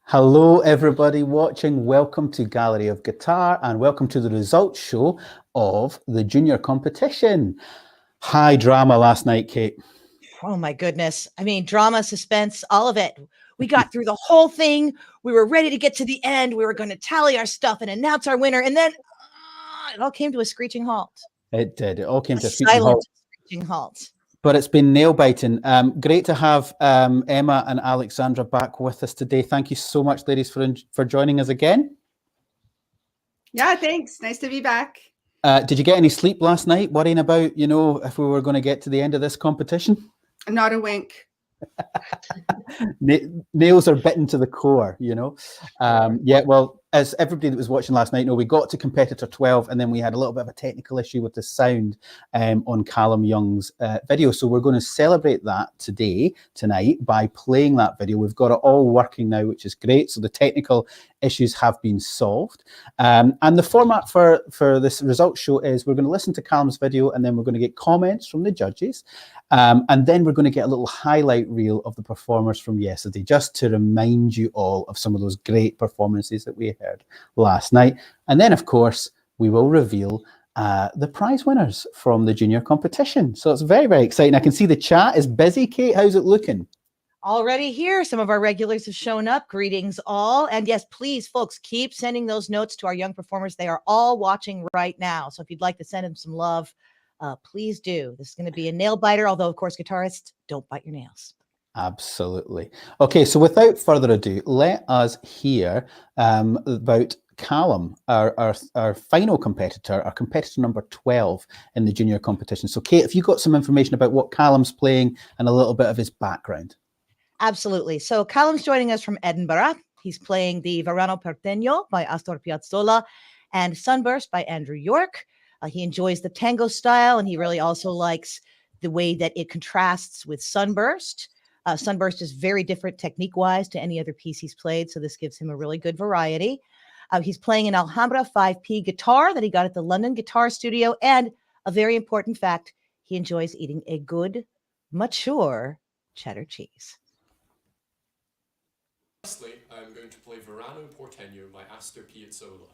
Hello, everybody watching. Welcome to Gallery of Guitar and welcome to the results show of the junior competition. High drama last night, Kate. Oh my goodness. I mean, drama, suspense, all of it. We got through the whole thing. We were ready to get to the end. We were going to tally our stuff and announce our winner. And then it all came to a screeching halt. It did. It all came to a silent screeching halt. But it's been nail-biting. Great to have Emma and Alexandra back with us today. Thank you so much, ladies, for joining us again. Yeah, thanks. Nice to be back. Did you get any sleep last night, worrying about, if we were going to get to the end of this competition? Not a wink. Nails are bitten to the core, Yeah, well, as everybody that was watching last night know, we got to competitor 12 and then we had a little bit of a technical issue with the sound on Calum Young's video. So we're going to celebrate that tonight by playing that video. We've got it all working now, which is great. So the technical issues have been solved. And the format for this results show is we're going to listen to Calum's video and then we're going to get comments from the judges. And then we're going to get a little highlight reel of the performers from yesterday, just to remind you all of some of those great performances that we heard last night. And then, of course, we will reveal the prize winners from the junior competition. So it's very, very exciting. I can see the chat is busy. Kate, how's it looking? Already here. Some of our regulars have shown up. Greetings all. And yes, please, folks, keep sending those notes to our young performers. They are all watching right now. So if you'd like to send them some love, please do. This is going to be a nail biter, although, of course, guitarists, don't bite your nails. Absolutely. Okay, so without further ado, let us hear about Calum, our final competitor, our competitor number 12 in the junior competition. So, Kate, if you got some information about what Calum's playing and a little bit of his background. Absolutely. So Calum's joining us from Edinburgh. He's playing the Verano Porteño by Astor Piazzolla and Sunburst by Andrew York. He enjoys the tango style, and he really also likes the way that it contrasts with Sunburst. Sunburst is very different technique-wise to any other piece he's played, so this gives him a really good variety. He's playing an Alhambra 5P guitar that he got at the London Guitar Studio, and a very important fact, he enjoys eating a good, mature cheddar cheese. Lastly, I'm going to play Verano Porteño by Astor Piazzolla.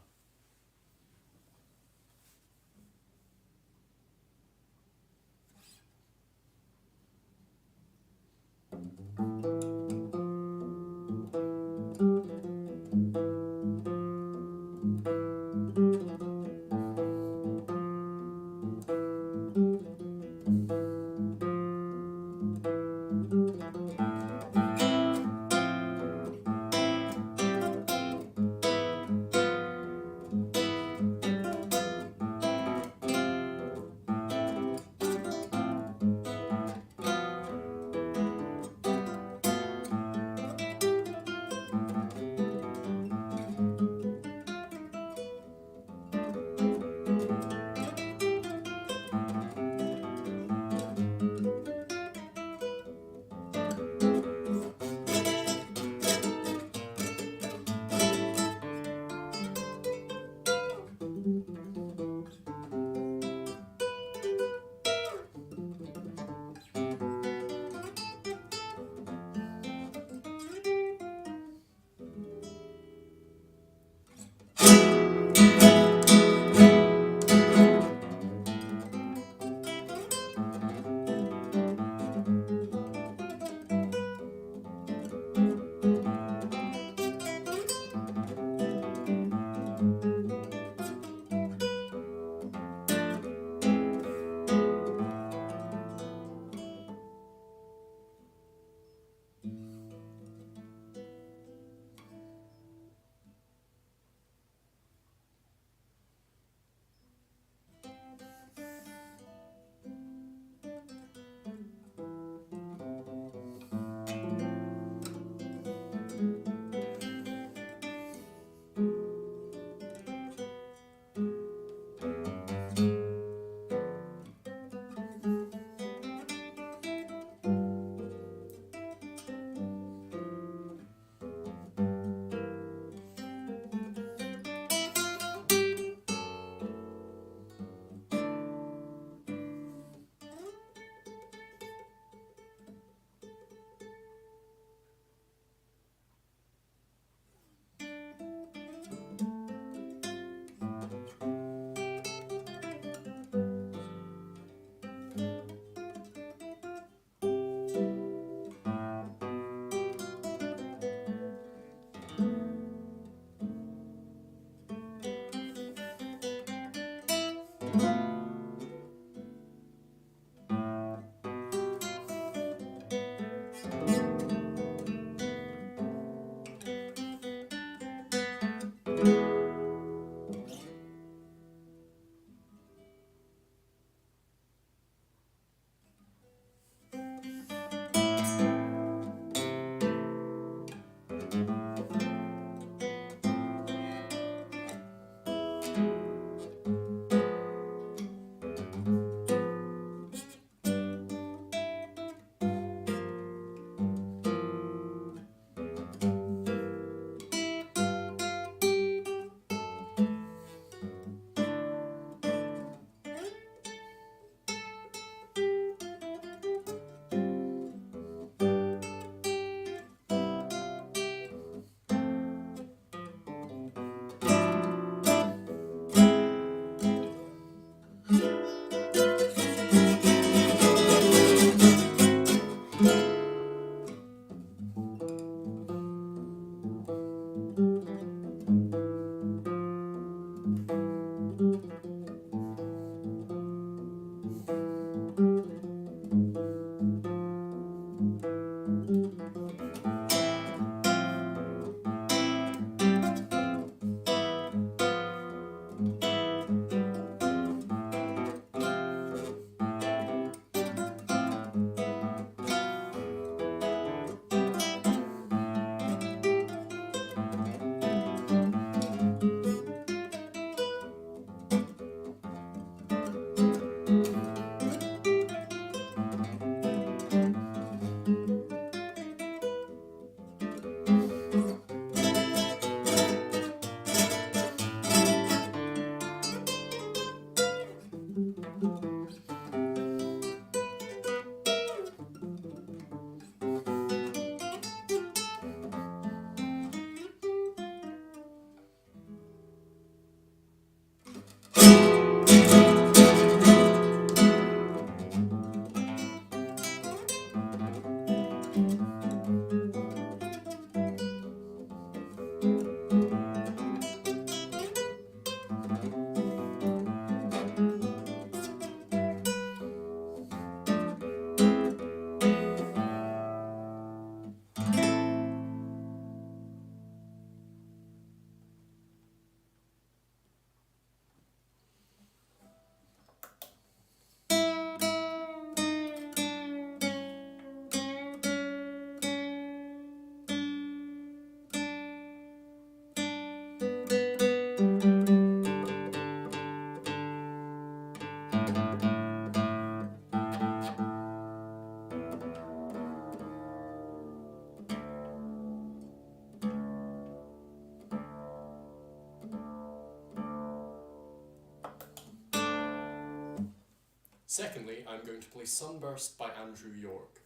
Secondly, I'm going to play Sunburst by Andrew York.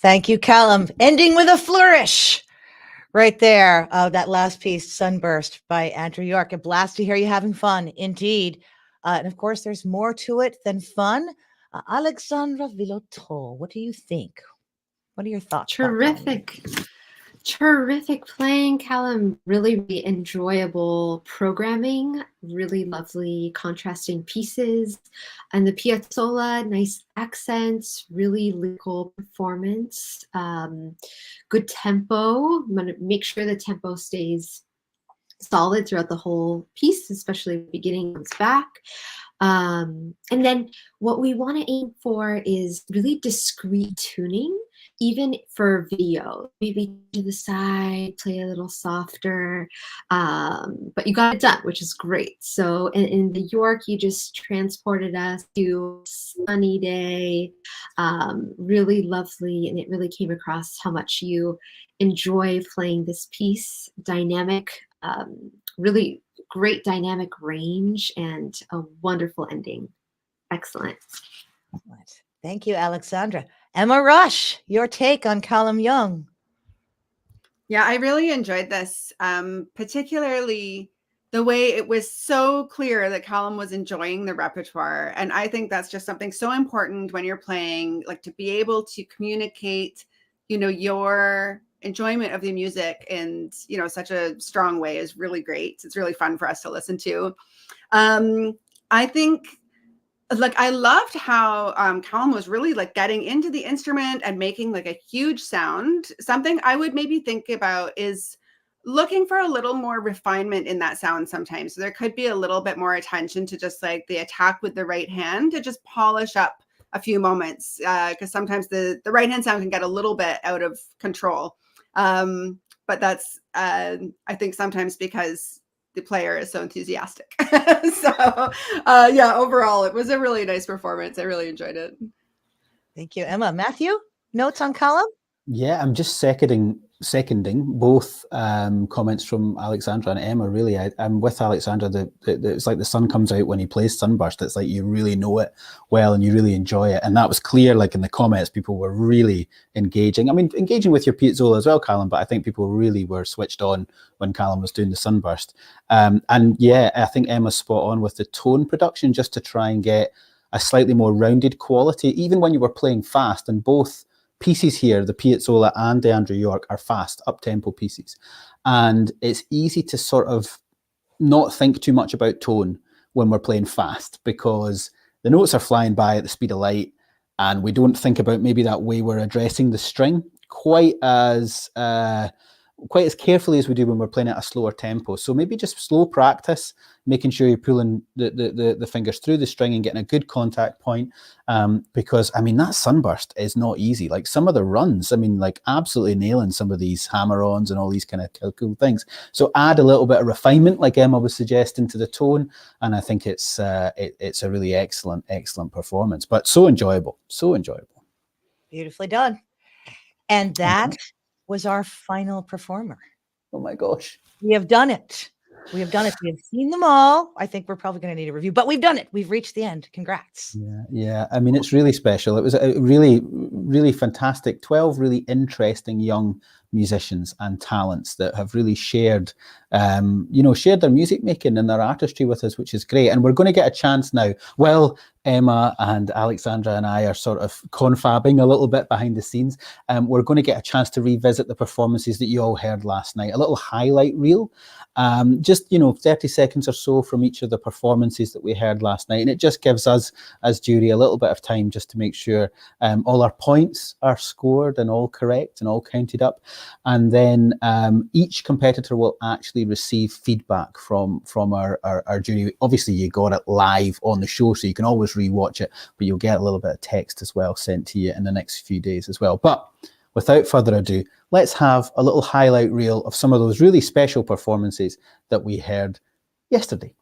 Thank you, Calum. Ending with a flourish right there. That last piece, Sunburst by Andrew York. A blast to hear you having fun, indeed. And of course, there's more to it than fun. Alexandra Viloteau, what do you think? What are your thoughts? Terrific. Terrific playing, Calum. Really, really enjoyable programming. Really lovely contrasting pieces. And the piazzolla, nice accents, really lyrical performance. Good tempo. I'm going to make sure the tempo stays solid throughout the whole piece, especially the beginning comes back. And then what we want to aim for is really discrete tuning. even for video, maybe to the side, play a little softer, but you got it done, which is great. So in the York, you just transported us to a sunny day, really lovely, and it really came across how much you enjoy playing this piece. Dynamic, really great dynamic range, and a wonderful ending. Excellent. Excellent. Thank you, Alexandra. Emma Rush, your take on Calum Young. Yeah, I really enjoyed this, particularly the way it was so clear that Calum was enjoying the repertoire. And I think that's just something so important when you're playing, like to be able to communicate, your enjoyment of the music in, such a strong way is really great. It's really fun for us to listen to. I think I loved how Calum was really getting into the instrument and making a huge sound. Something I would maybe think about is looking for a little more refinement in that sound sometimes. So there could be a little bit more attention to just the attack with the right hand to just polish up a few moments, because sometimes the right hand sound can get a little bit out of control. But that's I think sometimes because the player is so enthusiastic. So yeah, overall, it was a really nice performance. I really enjoyed it. Thank you, Emma. Matthew, notes on Calum? Yeah, I'm just seconding both comments from Alexandra and Emma. Really, I'm with Alexandra. It's like the sun comes out when he plays Sunburst. It's like you really know it well and you really enjoy it, and that was clear. In the comments, people were really engaging. I mean, engaging with your Piazzolla as well, Calum. But I think people really were switched on when Calum was doing the Sunburst. And yeah, I think Emma's spot on with the tone production, just to try and get a slightly more rounded quality, even when you were playing fast. And both pieces here, the Piazzolla and the Andrew York, are fast, up-tempo pieces. And it's easy to sort of not think too much about tone when we're playing fast, because the notes are flying by at the speed of light, and we don't think about maybe that way we're addressing the string quite as carefully as we do when we're playing at a slower tempo. So maybe just slow practice, making sure you're pulling the fingers through the string and getting a good contact point. Because I mean, that Sunburst is not easy. Some of the runs, I mean, absolutely nailing some of these hammer-ons and all these kind of cool things. So add a little bit of refinement, like Emma was suggesting, to the tone, and I think it's a really excellent performance, but so enjoyable. Beautifully done. And that was our final performer. Oh my gosh. We have done it. We have seen them all. I think we're probably going to need a review, but we've done it. We've reached the end. Congrats. Yeah. I mean, it's really special. It was a really, really fantastic 12 really interesting young musicians and talents that have really shared their music making and their artistry with us, which is great. And we're going to get a chance now. Well, Emma and Alexandra and I are sort of confabbing a little bit behind the scenes. We're going to get a chance to revisit the performances that you all heard last night, a little highlight reel, just 30 seconds or so from each of the performances that we heard last night. And it just gives us as jury a little bit of time just to make sure all our points are scored and all correct and all counted up. And then each competitor will actually receive feedback from our jury. Obviously, you got it live on the show, so you can always rewatch it, but you'll get a little bit of text as well sent to you in the next few days as well. But without further ado, let's have a little highlight reel of some of those really special performances that we heard yesterday.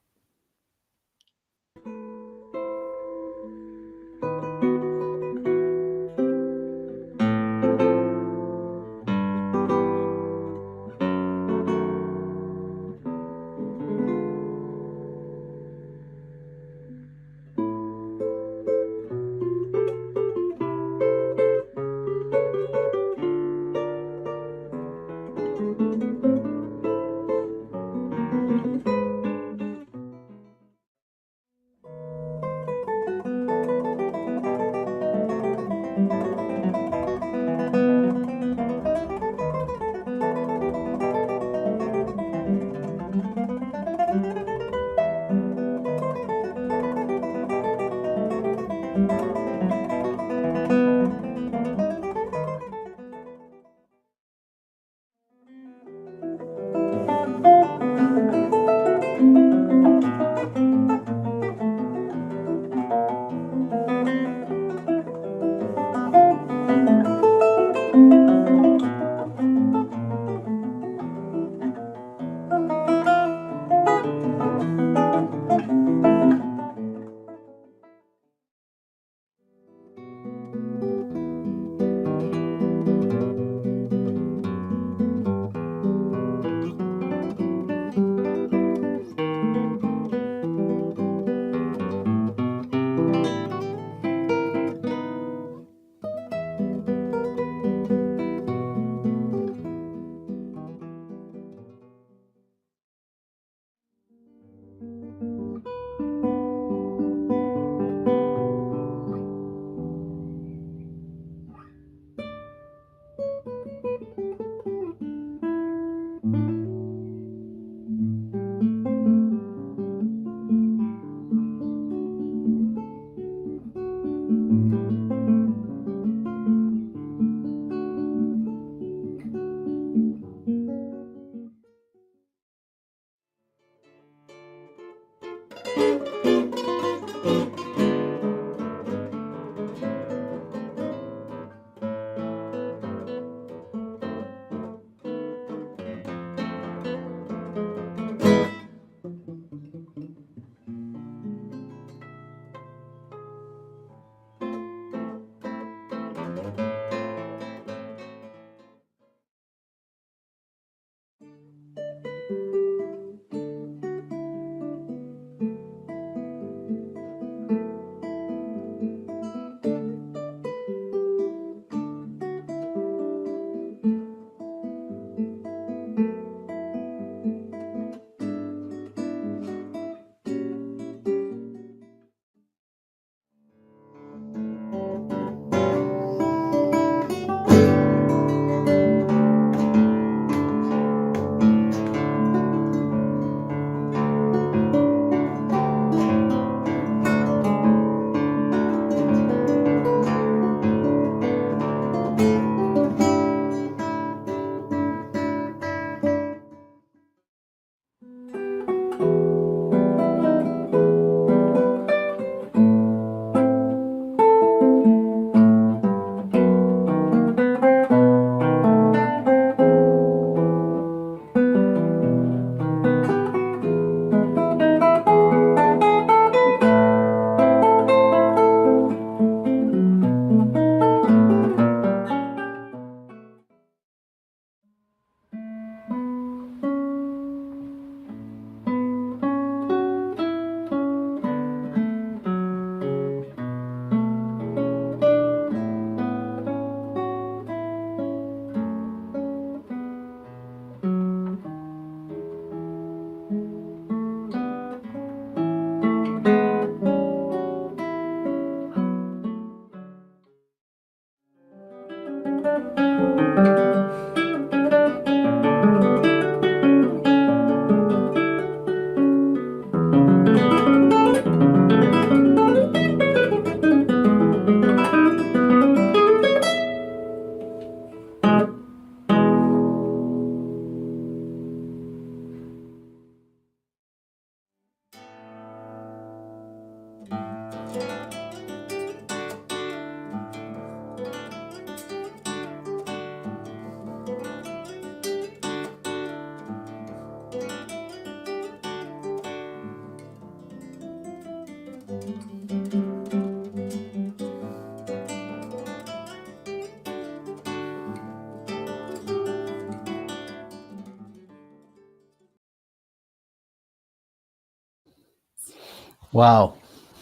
Wow.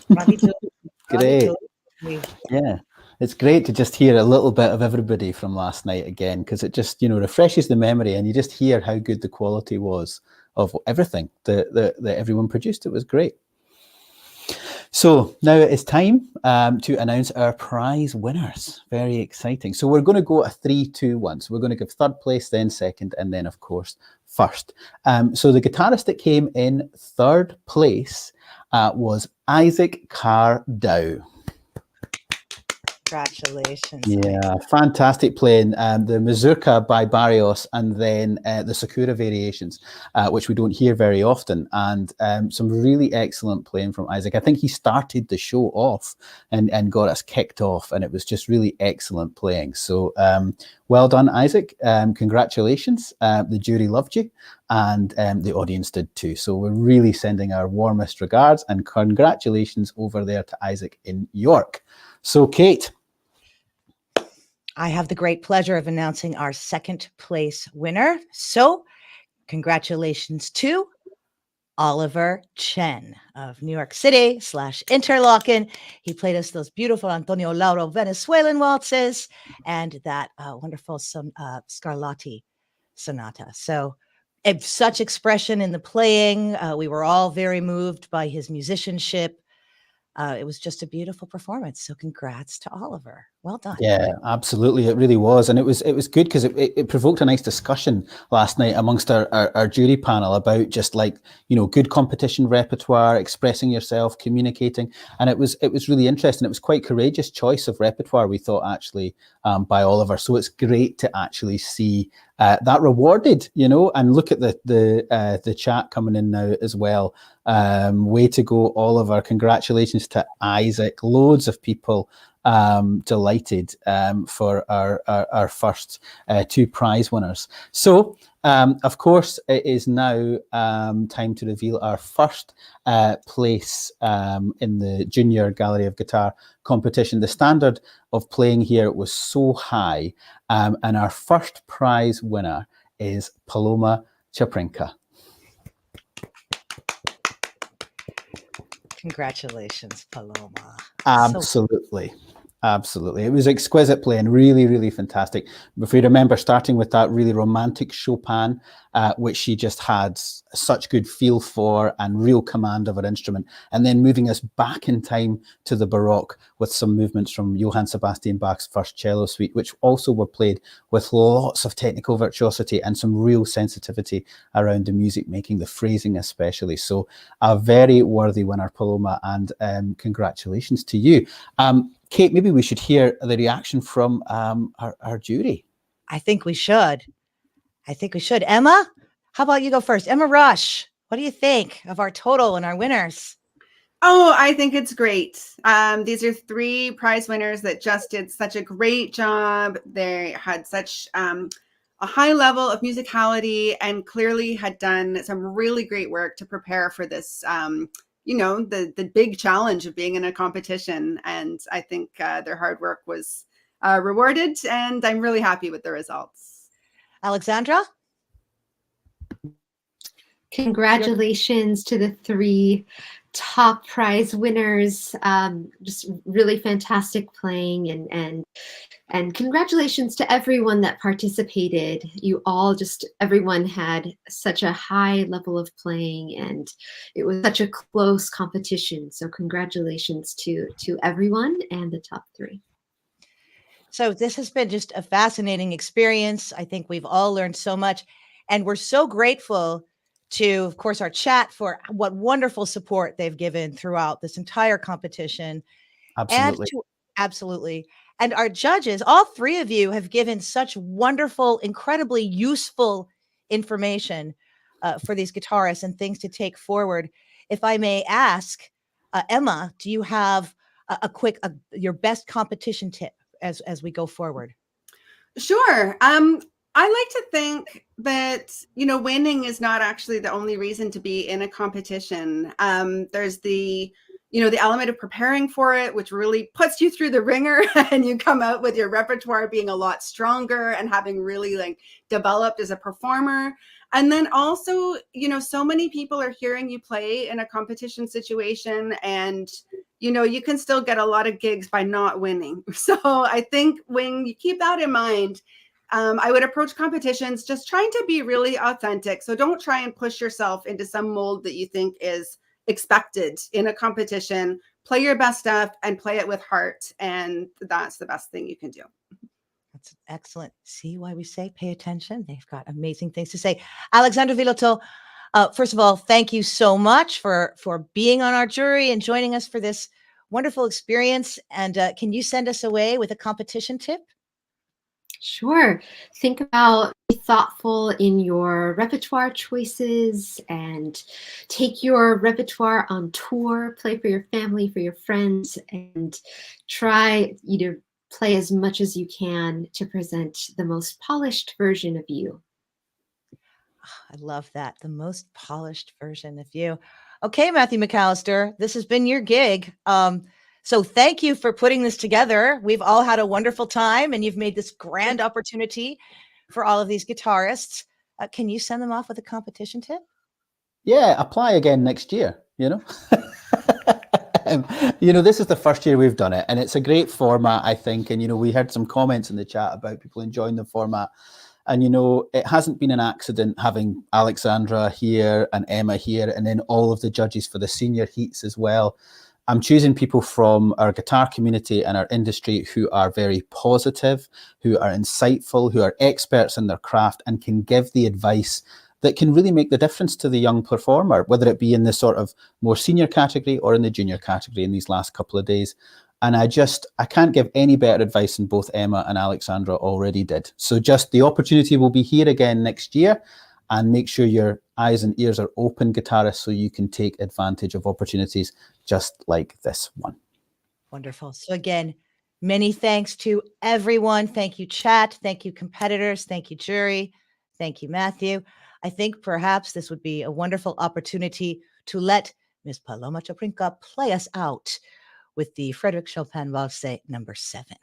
Bravito. Great. Bravito. Yeah. It's great to just hear a little bit of everybody from last night again, because it just, refreshes the memory, and you just hear how good the quality was of everything that everyone produced. It was great. So now it is time to announce our prize winners. Very exciting. So we're going to go a 3-2-1. So we're going to give third place, then second, and then, of course, first. So the guitarist that came in third place was Isaac Cardow. Congratulations. Yeah, fantastic playing. The Mazurka by Barrios, and then the Sakura variations, which we don't hear very often, and some really excellent playing from Isaac. I think he started the show off and got us kicked off, and it was just really excellent playing. So well done, Isaac. Congratulations. The jury loved you, and the audience did too. So we're really sending our warmest regards and congratulations over there to Isaac in York. So, Kate. I have the great pleasure of announcing our second place winner. So congratulations to Oliver Chen of New York City / Interlaken. He played us those beautiful Antonio Lauro Venezuelan waltzes and that wonderful Scarlatti sonata. So such expression in the playing. We were all very moved by his musicianship. It was just a beautiful performance. So congrats to Oliver. Well done. Yeah, absolutely. It really was. And it was good because it provoked a nice discussion last night amongst our jury panel about just good competition repertoire, expressing yourself, communicating. And it was really interesting. It was quite courageous choice of repertoire, we thought, actually, by Oliver. So it's great to actually see that rewarded, and look at the chat coming in now as well. Way to go, Oliver. Congratulations to Isaac. Loads of people delighted for our first two prize winners. So, of course, it is now time to reveal our first place in the Junior Gallery of Guitar competition. The standard of playing here was so high, and our first prize winner is Paloma Chaprinka. Congratulations, Paloma. Absolutely. Absolutely. It was exquisite playing, really, really fantastic. If we remember, starting with that really romantic Chopin, which she just had such good feel for and real command of her instrument, and then moving us back in time to the Baroque with some movements from Johann Sebastian Bach's first cello suite, which also were played with lots of technical virtuosity and some real sensitivity around the music making, the phrasing especially. So a very worthy winner, Paloma, and congratulations to you. Kate, maybe we should hear the reaction from our jury. I think we should. Emma, how about you go first? Emma Rush, what do you think of our total and our winners? Oh, I think it's great. These are three prize winners that just did such a great job. They had such a high level of musicality and clearly had done some really great work to prepare for this the big challenge of being in a competition. And I think their hard work was rewarded, and I'm really happy with the results. Alexandra? Congratulations to the three top prize winners. Just really fantastic playing, and congratulations to everyone that participated. Everyone had such a high level of playing, and it was such a close competition. So congratulations to everyone and the top three. So this has been just a fascinating experience. I think we've all learned so much, and we're so grateful to, of course, our chat for what wonderful support they've given throughout this entire competition. And Absolutely. to absolutely. And our judges, all three of you have given such wonderful, incredibly useful information for these guitarists and things to take forward. If I may ask, Emma, do you have a quick your best competition tip as we go forward? Sure. I like to think that, winning is not actually the only reason to be in a competition. There's the element of preparing for it, which really puts you through the ringer and you come out with your repertoire being a lot stronger and having really developed as a performer. And then also, so many people are hearing you play in a competition situation, and you can still get a lot of gigs by not winning. So I think when you keep that in mind, I would approach competitions just trying to be really authentic. So don't try and push yourself into some mold that you think is expected in a competition. Play your best stuff and play it with heart. And that's the best thing you can do. That's excellent. See why we say pay attention? They've got amazing things to say. Alexandra Viloteau, first of all, thank you so much for being on our jury and joining us for this wonderful experience. And can you send us away with a competition tip? Sure. Think about, be thoughtful in your repertoire choices and take your repertoire on tour, play for your family, for your friends, and try to play as much as you can to present the most polished version of you. I love that. The most polished version of you. Okay, Matthew McAllister, this has been your gig. So thank you for putting this together. We've all had a wonderful time, and you've made this grand opportunity for all of these guitarists. Can you send them off with a competition tip? Yeah, apply again next year, this is the first year we've done it, and it's a great format, I think. And, we had some comments in the chat about people enjoying the format. And, it hasn't been an accident having Alexandra here and Emma here, and then all of the judges for the senior heats as well. I'm choosing people from our guitar community and our industry who are very positive, who are insightful, who are experts in their craft and can give the advice that can really make the difference to the young performer, whether it be in the sort of more senior category or in the junior category in these last couple of days. And I can't give any better advice than both Emma and Alexandra already did. So just the opportunity will be here again next year, and make sure your eyes and ears are open, guitarists, so you can take advantage of opportunities just like this one. Wonderful. So again, many thanks to everyone. Thank you, chat. Thank you, competitors. Thank you, jury. Thank you, Matthew. I think perhaps this would be a wonderful opportunity to let Ms. Paloma Chaprinka play us out with the Frédéric Chopin Valse number 7.